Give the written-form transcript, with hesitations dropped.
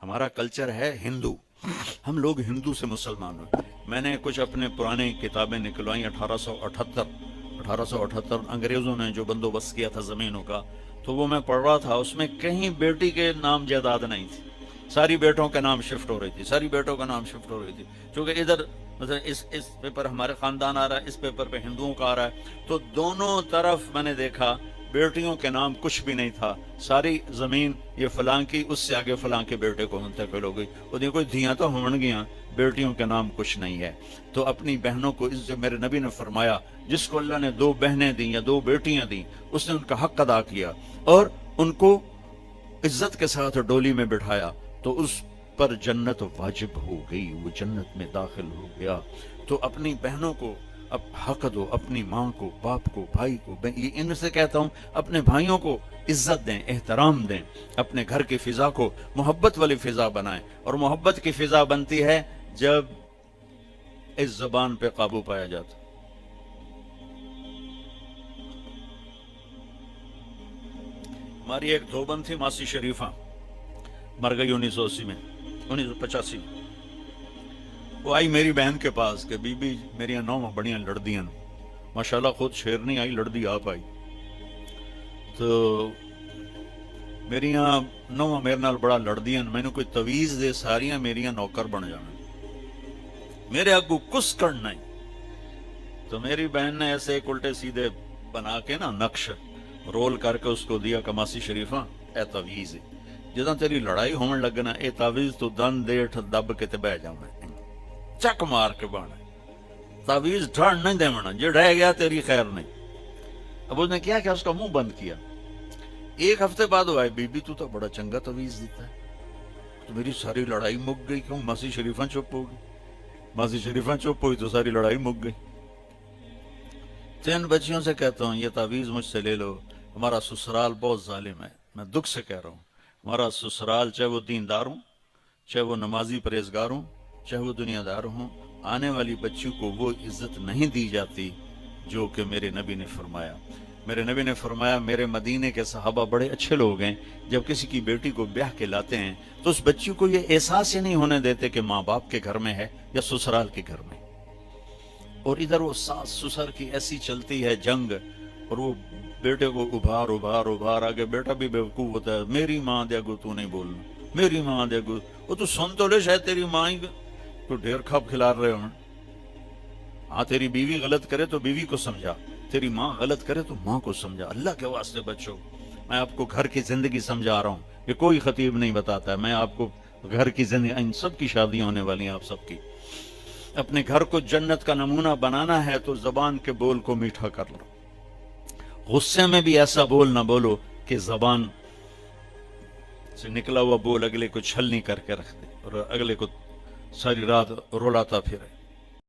ہمارا کلچر ہے ہندو، ہم لوگ ہندو سے مسلمان ہوئے. میں نے کچھ اپنے پرانے کتابیں نکلوائیں. 1878 انگریزوں نے جو بندوبست کیا تھا زمینوں کا، تو وہ میں پڑھ رہا تھا. اس میں کہیں بیٹی کے نام جائیداد نہیں تھی، ساری بیٹوں کے نام شفٹ ہو رہی تھی، ساری بیٹوں کا نام شفٹ ہو رہی تھی. چونکہ ادھر مثلا اس پیپر ہمارے خاندان آ رہا ہے، اس پیپر پہ ہندوؤں کا آ رہا ہے، تو دونوں طرف میں نے دیکھا بیٹیوں کے نام کچھ بھی نہیں تھا. ساری زمین یہ فلاں کی، اس سے آگے فلاں کے بیٹے کو منتقل ہو گئی. وہ دیکھو دھیاں تو ہون گیاں، بیٹیوں کے نام کچھ نہیں ہے. تو اپنی بہنوں کو اس سے میرے نبی نے فرمایا جس کو اللہ نے 2 بہنیں دیں یا 2 بیٹیاں دیں، اس نے ان کا حق ادا کیا اور ان کو عزت کے ساتھ ڈولی میں بٹھایا، تو اس پر جنت واجب ہو گئی، وہ جنت میں داخل ہو گیا. تو اپنی بہنوں کو اب حق دو، اپنی ماں کو، باپ کو، بھائی کو. یہ ان سے کہتا ہوں اپنے بھائیوں کو عزت دیں، احترام دیں، اپنے گھر کی فضا کو محبت والی فضا بنائیں. اور محبت کی فضا بنتی ہے جب اس زبان پہ قابو پایا جاتا. ہماری ایک دھوبن تھی ماسی شریفہ، مر گئی 1980 میں، 1985 میں. وہ آئی میری بہن کے پاس کہ بی بی میری 9 بڑیاں لڑدیاں، ماشاءاللہ خود شیر نہیں آئی، لڑدی آپ آئی. تو میری 9 میرے نال بڑا لڑدیاں، میں نے کوئی تویز دے ساریاں میریاں نوکر بن جانا، میرے اگو کس کرنا ہی. تو میری بہن نے ایسے ایک الٹے سیدھے بنا کے نا نقش رول کر کے اس کو دیا کہ ماسی شریفہ اے تویز ہے، جداں تیری لڑائی ہون لگنا اے تویز تو دن دیٹھ دب کے تے بہ جانا، چک مار کے بانا، تویز ڈھڑ نہیں دیونا، جو رہ گیا تیری خیر نہیں. اب اس نے کیا اس کا منہ بند کیا. 1 ہفتے بعد وہ آئے، بی بی تو بڑا چنگا تویز دیتا ہے. تو میری ساری لڑائی مک گئی. کیوں؟ ماسی شریفہ چپ ہو گئی. ماسی شریفہ چپ ہوئی تو ساری لڑائی مک گئی. 3 بچیوں سے کہتا ہوں یہ تعویذ مجھ سے لے لو، ہمارا سسرال بہت ظالم ہے. میں دکھ سے کہہ رہا ہوں، ہمارا سسرال چاہے وہ دیندار ہوں، چاہے وہ نمازی پرہیزگار ہوں، چاہے وہ دنیا دار ہوں، آنے والی بچیوں کو وہ عزت نہیں دی جاتی جو کہ میرے نبی نے فرمایا. میرے نبی نے فرمایا میرے مدینے کے صحابہ بڑے اچھے لوگ ہیں، جب کسی کی بیٹی کو بیاہ کے لاتے ہیں تو اس بچی کو یہ احساس ہی نہیں ہونے دیتے کہ ماں باپ کے گھر میں ہے یا سسرال کے گھر میں. اور ادھر وہ ساس سسر کی ایسی چلتی ہے جنگ، اور وہ بیٹے کو ابھار آگے. بیٹا بھی بیوقوف ہوتا ہے، میری ماں دے گو تو نہیں بولنا، میری ماں دے گو. وہ تو سن تو لے شاید تیری ماں ہی تو ڈھیر کھپ کھلار رہے ہوں. ہاں تیری بیوی غلط کرے تو بیوی کو سمجھا، تیری ماں غلط کرے تو ماں کو سمجھا. اللہ کے واسطے بچو، میں آپ کو گھر کی زندگی سمجھا رہا ہوں، یہ کوئی خطیب نہیں بتاتا ہے. میں آپ کو گھر کی زندگی، ان سب کی شادیاں ہونے والی ہیں آپ سب کی. اپنے گھر کو جنت کا نمونہ بنانا ہے تو زبان کے بول کو میٹھا کر لو. غصے میں بھی ایسا بول نہ بولو کہ زبان سے نکلا ہوا بول اگلے کو چھلنی کر کے رکھ دے اور اگلے کو ساری رات رولاتا پھرے.